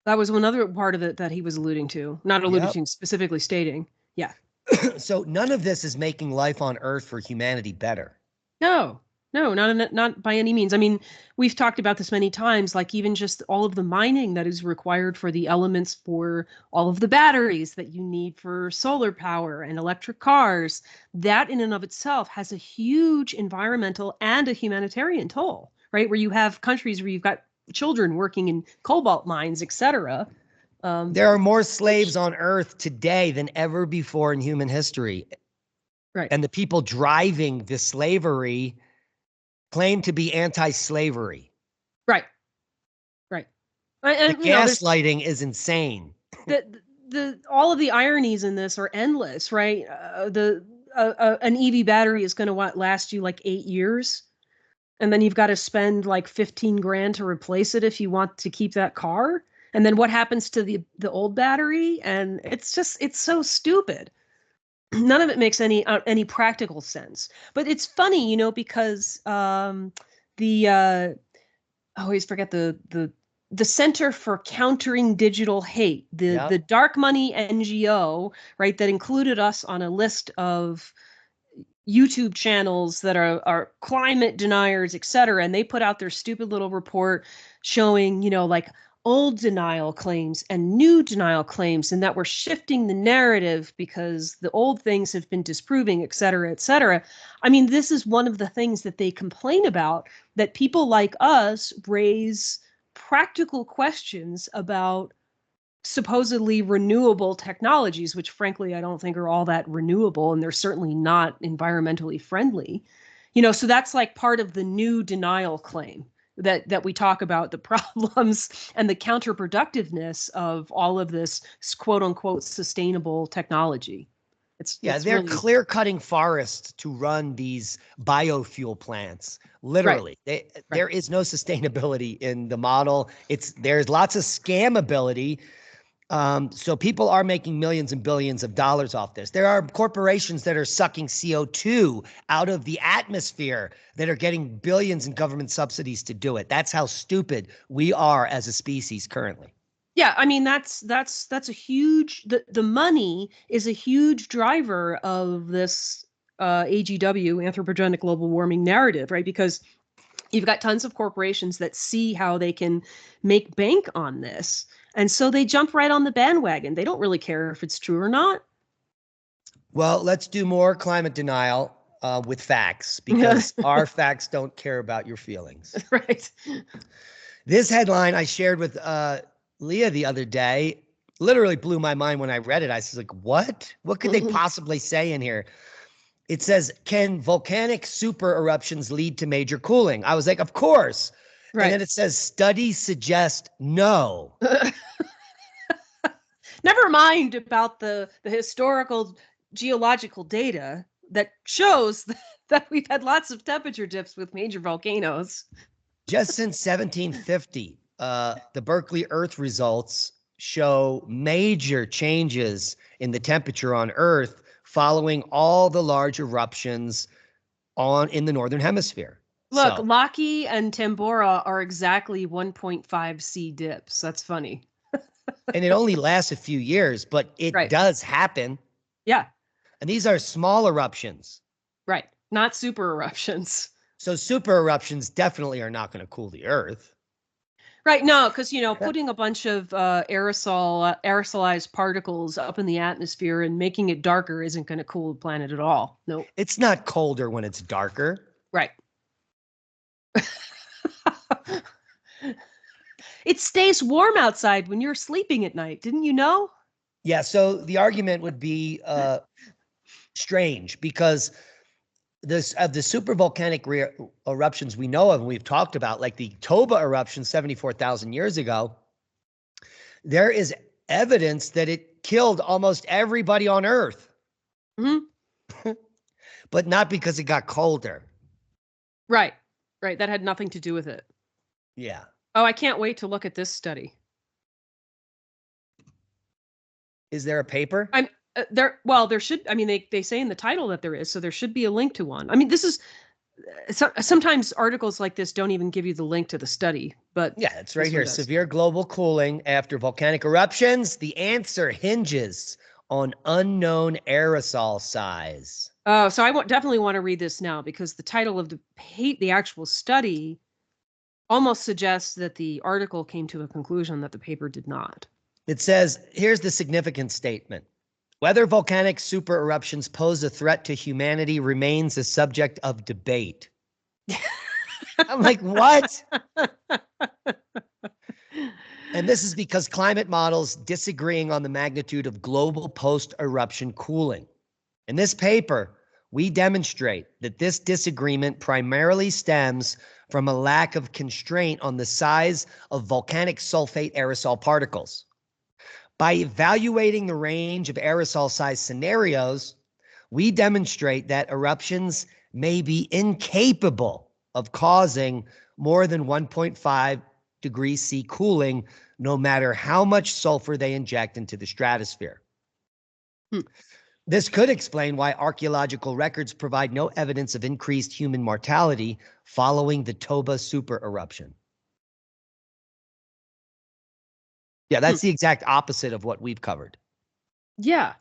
Speaker 3: That was one other part of it that he was alluding to, not alluding to, specifically stating. Yeah.
Speaker 2: So none of this is making life on Earth for humanity better.
Speaker 3: No, no, not by any means. I mean, we've talked about this many times, like even just all of the mining that is required for the elements for all of the batteries that you need for solar power and electric cars. That in and of itself has a huge environmental and a humanitarian toll, right? Where you have countries where you've got children working in cobalt mines, etc.
Speaker 2: There are more slaves on Earth today than ever before in human history.
Speaker 3: Right.
Speaker 2: And the people driving the slavery claim to be anti-slavery.
Speaker 3: Right. Right.
Speaker 2: The
Speaker 3: And
Speaker 2: gaslighting is insane.
Speaker 3: The all of the ironies in this are endless, right? An EV battery is going to last you like 8 years, and then you've got to spend like 15 grand to replace it if you want to keep that car. And then what happens to the old battery? And it's so stupid. None of it makes any practical sense. But it's funny, you know, because I always forget the Center for Countering Digital Hate, the dark money NGO, right, that included us on a list of YouTube channels that are climate deniers, et cetera. And they put out their stupid little report showing, you know, like old denial claims and new denial claims, and that we're shifting the narrative because the old things have been disproving, et cetera, et cetera. I mean, this is one of the things that they complain about, that people like us raise practical questions about supposedly renewable technologies, which frankly I don't think are all that renewable, and they're certainly not environmentally friendly. You know, so that's like part of the new denial claim, that we talk about the problems and the counterproductiveness of all of this quote unquote sustainable technology.
Speaker 2: They're really clear-cutting forests to run these biofuel plants. Literally, there is no sustainability in the model. There's lots of scamability. So people are making millions and billions of dollars off this. There are corporations that are sucking CO2 out of the atmosphere that are getting billions in government subsidies to do it. That's how stupid we are as a species currently.
Speaker 3: Yeah, I mean that's a huge, the money is a huge driver of this AGW, anthropogenic global warming narrative, right? Because you've got tons of corporations that see how they can make bank on this. And so they jump right on the bandwagon. They don't really care if it's true or not.
Speaker 2: Well, let's do more climate denial with facts, because our facts don't care about your feelings.
Speaker 3: Right.
Speaker 2: This headline I shared with Leah the other day literally blew my mind when I read it. I was like, what? What could they possibly say in here? It says, can volcanic super eruptions lead to major cooling? I was like, of course. Right. And then it says, studies suggest no.
Speaker 3: Never mind about the historical geological data that shows that we've had lots of temperature dips with major volcanoes.
Speaker 2: Just since 1750, the Berkeley Earth results show major changes in the temperature on Earth following all the large eruptions in the Northern Hemisphere.
Speaker 3: Look, Laki and Tambora are exactly 1.5 C dips. That's funny.
Speaker 2: And it only lasts a few years, but it does happen.
Speaker 3: Yeah.
Speaker 2: And these are small eruptions.
Speaker 3: Right. Not super eruptions.
Speaker 2: So super eruptions definitely are not going to cool the Earth.
Speaker 3: Right. No, because, you know, putting a bunch of aerosolized particles up in the atmosphere and making it darker isn't going to cool the planet at all. No. Nope.
Speaker 2: It's not colder when it's darker.
Speaker 3: Right. It stays warm outside when you're sleeping at night. Didn't you know?
Speaker 2: Yeah. So the argument would be strange, because the super volcanic eruptions we know of and we've talked about, like the Toba eruption 74,000 years ago, there is evidence that it killed almost everybody on Earth. Mm-hmm. But not because it got colder.
Speaker 3: Right. Right. That had nothing to do with it.
Speaker 2: Yeah.
Speaker 3: Oh, I can't wait to look at this study.
Speaker 2: Is there a paper?
Speaker 3: There should, I mean, they say in the title that there is, so there should be a link to one. I mean, this is, sometimes articles like this don't even give you the link to the study, but.
Speaker 2: Yeah, it's right here. Severe global cooling after volcanic eruptions. The answer hinges on unknown aerosol size.
Speaker 3: Oh, so I definitely want to read this now because the title of the actual study almost suggests that the article came to a conclusion that the paper did not.
Speaker 2: It says, here's the significant statement. Whether volcanic super eruptions pose a threat to humanity remains a subject of debate. I'm like, what? And this is because climate models disagreeing on the magnitude of global post-eruption cooling. In this paper, we demonstrate that this disagreement primarily stems from a lack of constraint on the size of volcanic sulfate aerosol particles. By evaluating the range of aerosol size scenarios, we demonstrate that eruptions may be incapable of causing more than 1.5 degrees C cooling, no matter how much sulfur they inject into the stratosphere. This could explain why archaeological records provide no evidence of increased human mortality following the Toba super eruption. Yeah, that's the exact opposite of what we've covered.
Speaker 3: Yeah.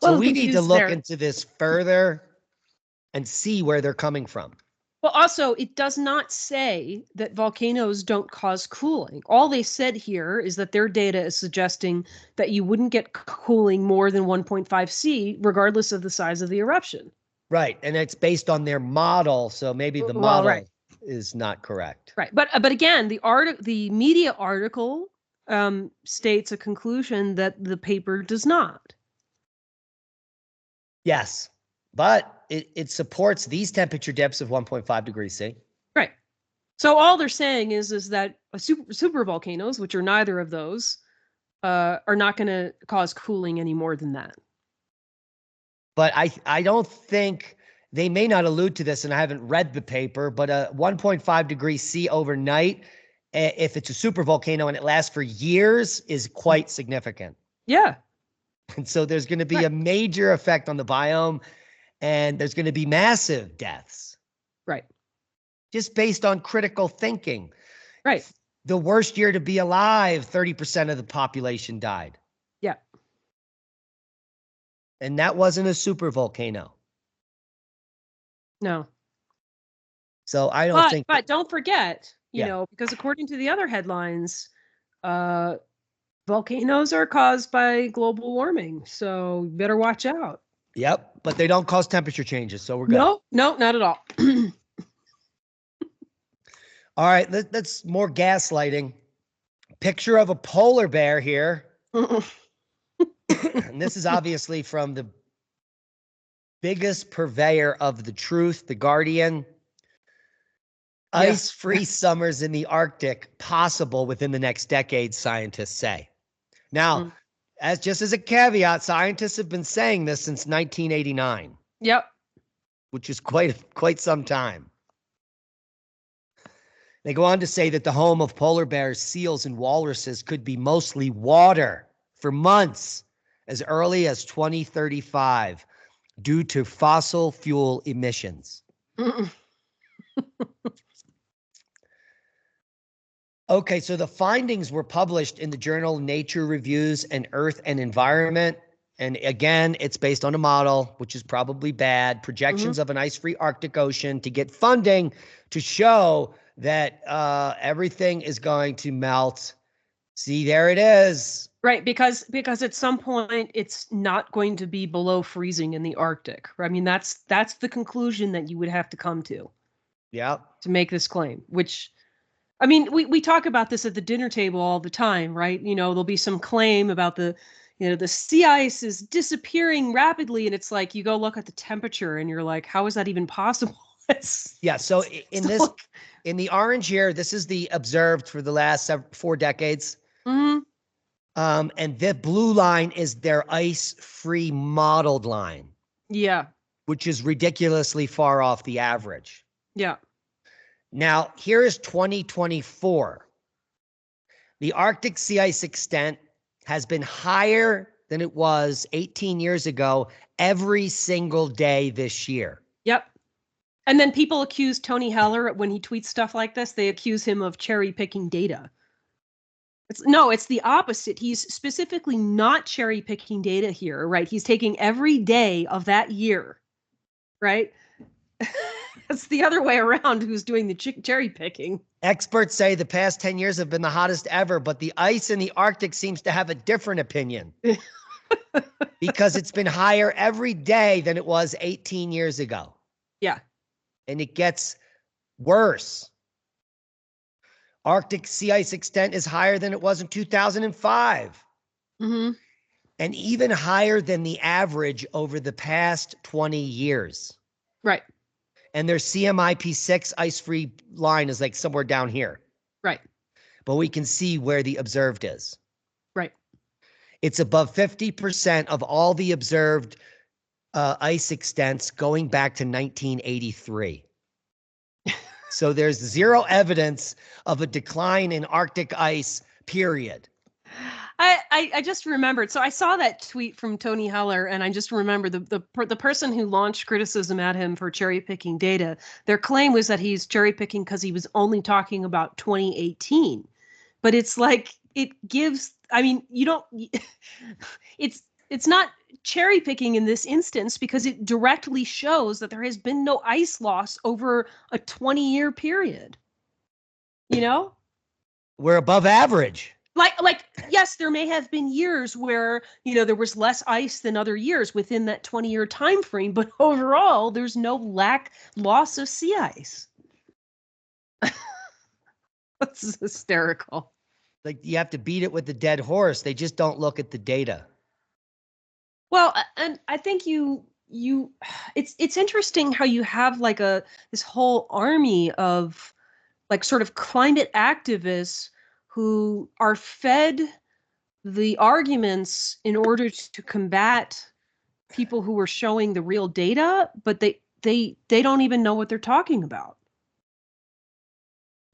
Speaker 2: So we need to look into this further and see where they're coming from.
Speaker 3: Well, also, it does not say that volcanoes don't cause cooling. All they said here is that their data is suggesting that you wouldn't get cooling more than 1.5 C, regardless of the size of the eruption.
Speaker 2: Right, and it's based on their model, so maybe the model is not correct.
Speaker 3: Right, but again, the media article states a conclusion that the paper does not.
Speaker 2: Yes, but it supports these temperature dips of 1.5 degrees C.
Speaker 3: Right. So all they're saying is that super volcanoes, which are neither of those, are not going to cause cooling any more than that.
Speaker 2: But I don't think they may not allude to this, and I haven't read the paper, but 1.5 degrees C overnight, if it's a super volcano and it lasts for years, is quite significant.
Speaker 3: Yeah.
Speaker 2: And so there's going to be a major effect on the biome, and there's going to be massive deaths.
Speaker 3: Right.
Speaker 2: Just based on critical thinking.
Speaker 3: Right.
Speaker 2: The worst year to be alive, 30% of the population died.
Speaker 3: Yeah.
Speaker 2: And that wasn't a super volcano.
Speaker 3: No.
Speaker 2: So I don't think.
Speaker 3: But don't forget, you know, because according to the other headlines, volcanoes are caused by global warming. So you better watch out.
Speaker 2: Yep, but they don't cause temperature changes, so we're good.
Speaker 3: No, not at all.
Speaker 2: All right, let's more gaslighting. Picture of a polar bear here. And this is obviously from the biggest purveyor of the truth, The Guardian. Ice-free summers in the Arctic possible within the next decade, scientists say. Now, just as a caveat, scientists have been saying this since 1989.
Speaker 3: Yep.
Speaker 2: Which is quite some time. They go on to say that the home of polar bears, seals, and walruses could be mostly water for months as early as 2035 due to fossil fuel emissions. Okay, so the findings were published in the journal Nature Reviews and Earth and Environment. And again, it's based on a model, which is probably bad. Projections of an ice-free Arctic Ocean to get funding to show that everything is going to melt. See, there it is.
Speaker 3: Right, because at some point it's not going to be below freezing in the Arctic. I mean, that's the conclusion that you would have to come to.
Speaker 2: Yeah.
Speaker 3: To make this claim, which, I mean, we talk about this at the dinner table all the time, right? You know, there'll be some claim about the sea ice is disappearing rapidly, and it's like you go look at the temperature and you're like, how is that even possible?
Speaker 2: So in the orange here, this is the observed for the last 4 decades. And the blue line is their ice-free modeled line.
Speaker 3: Yeah.
Speaker 2: Which is ridiculously far off the average.
Speaker 3: Yeah.
Speaker 2: Now, here is 2024. The Arctic sea ice extent has been higher than it was 18 years ago every single day this year.
Speaker 3: Yep. And then people accuse Tony Heller when he tweets stuff like this, they accuse him of cherry picking data. It's the opposite. He's specifically not cherry picking data here, right? He's taking every day of that year, right? It's the other way around who's doing the cherry picking.
Speaker 2: Experts say the past 10 years have been the hottest ever, but the ice in the Arctic seems to have a different opinion because it's been higher every day than it was 18 years ago.
Speaker 3: Yeah.
Speaker 2: And it gets worse. Arctic sea ice extent is higher than it was in 2005.
Speaker 3: Mm-hmm.
Speaker 2: And even higher than the average over the past 20 years.
Speaker 3: Right.
Speaker 2: And their CMIP6 ice-free line is like somewhere down here.
Speaker 3: Right.
Speaker 2: But we can see where the observed is.
Speaker 3: Right.
Speaker 2: It's above 50% of all the observed ice extents going back to 1983. So there's zero evidence of a decline in Arctic ice, period.
Speaker 3: I just remembered. So I saw that tweet from Tony Heller, and I just remember the person who launched criticism at him for cherry picking data. Their claim was that he's cherry picking because he was only talking about 2018. But it's like it gives. I mean, you don't. It's not cherry picking in this instance because it directly shows that there has been no ice loss over a 20-year period. You know,
Speaker 2: we're above average.
Speaker 3: Like, yes, there may have been years where, there was less ice than other years within that 20-year time frame, but overall, there's no loss of sea ice. That's hysterical.
Speaker 2: Like, you have to beat it with the dead horse. They just don't look at the data.
Speaker 3: Well, and I think it's interesting how you have like this whole army of like sort of climate activists who are fed the arguments in order to combat people who are showing the real data, but they don't even know what they're talking about.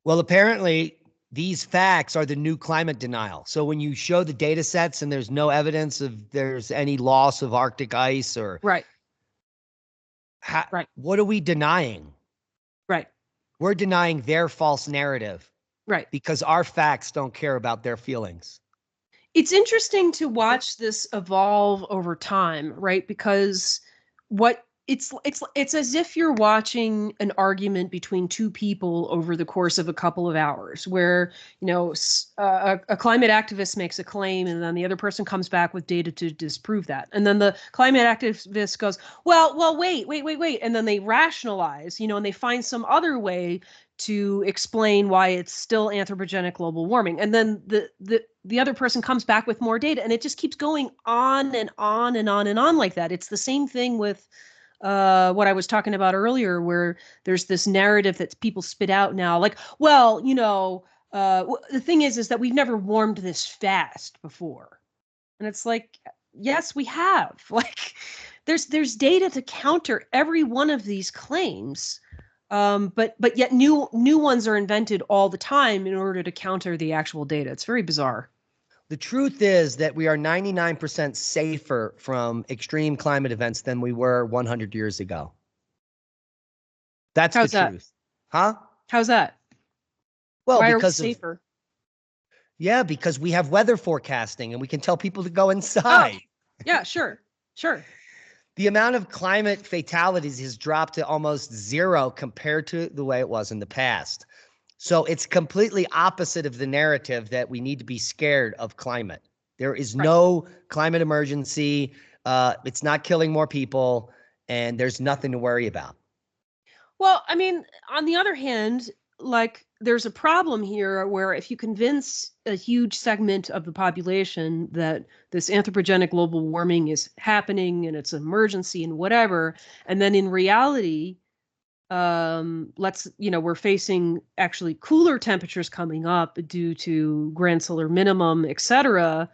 Speaker 2: Well, apparently these facts are the new climate denial. So when you show the data sets and there's no evidence of there's any loss of Arctic ice or
Speaker 3: right.
Speaker 2: What are we denying?
Speaker 3: Right.
Speaker 2: We're denying their false narrative.
Speaker 3: Right.
Speaker 2: Because our facts don't care about their feelings.
Speaker 3: It's interesting to watch this evolve over time, right? Because it's as if you're watching an argument between two people over the course of a couple of hours where, a climate activist makes a claim and then the other person comes back with data to disprove that. And then the climate activist goes, well, wait. And then they rationalize, and they find some other way to explain why it's still anthropogenic global warming. And then the other person comes back with more data, and it just keeps going on and on and on and on like that. It's the same thing with what I was talking about earlier, where there's this narrative that people spit out now, like, well, the thing is that we've never warmed this fast before. And it's like, yes, we have. Like, there's data to counter every one of these claims. But yet new ones are invented all the time in order to counter the actual data. It's very bizarre.
Speaker 2: The truth is that we are 99% safer from extreme climate events than we were 100 years ago. That's the truth. Huh?
Speaker 3: How's that?
Speaker 2: Well,
Speaker 3: why
Speaker 2: because
Speaker 3: are we safer?
Speaker 2: Yeah, because we have weather forecasting and we can tell people to go inside.
Speaker 3: Oh, yeah, sure.
Speaker 2: The amount of climate fatalities has dropped to almost zero compared to the way it was in the past. So it's completely opposite of the narrative that we need to be scared of climate. There is no climate emergency. It's not killing more people, and there's nothing to worry about.
Speaker 3: Well, I mean, on the other hand, like, there's a problem here where if you convince a huge segment of the population that this anthropogenic global warming is happening and it's an emergency and whatever, and then in reality, we're facing actually cooler temperatures coming up due to grand solar minimum, et cetera.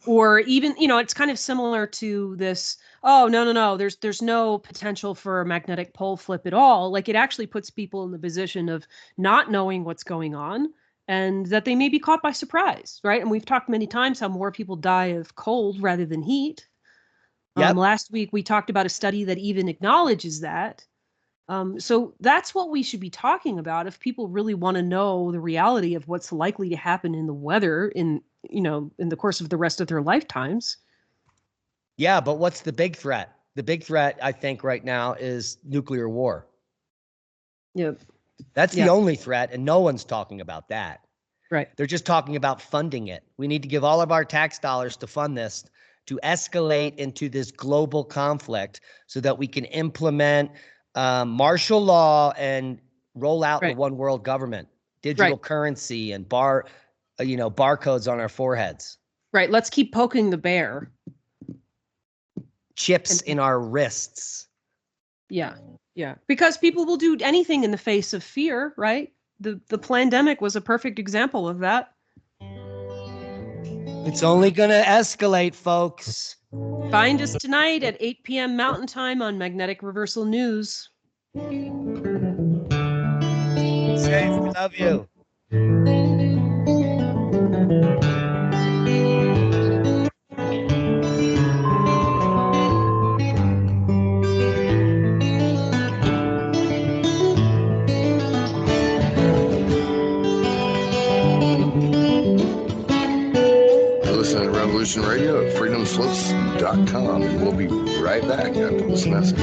Speaker 3: Or even, it's kind of similar to this, oh, no, there's no potential for a magnetic pole flip at all. Like, it actually puts people in the position of not knowing what's going on and that they may be caught by surprise, right? And we've talked many times how more people die of cold rather than heat.
Speaker 2: Yep.
Speaker 3: Last week, we talked about a study that even acknowledges that. So that's what we should be talking about if people really want to know the reality of what's likely to happen in the weather in the course of the rest of their lifetimes.
Speaker 2: Yeah, but what's the big threat? The big threat, I think, right now is nuclear war.
Speaker 3: Yep.
Speaker 2: That's the only threat, and no one's talking about that.
Speaker 3: Right.
Speaker 2: They're just talking about funding it. We need to give all of our tax dollars to fund this, to escalate into this global conflict so that we can implement martial law and roll out the one world government, digital currency, and barcodes on our foreheads.
Speaker 3: Right. Let's keep poking the bear.
Speaker 2: Chips in our wrists.
Speaker 3: Yeah. Yeah. Because people will do anything in the face of fear, right? The pandemic was a perfect example of that.
Speaker 2: It's only going to escalate, folks.
Speaker 3: Find us tonight at 8 p.m. Mountain Time on Magnetic Reversal News.
Speaker 2: Safe. We love you.
Speaker 1: Listen to Revolution Radio at freedomslips.com, and we'll be right back after this message.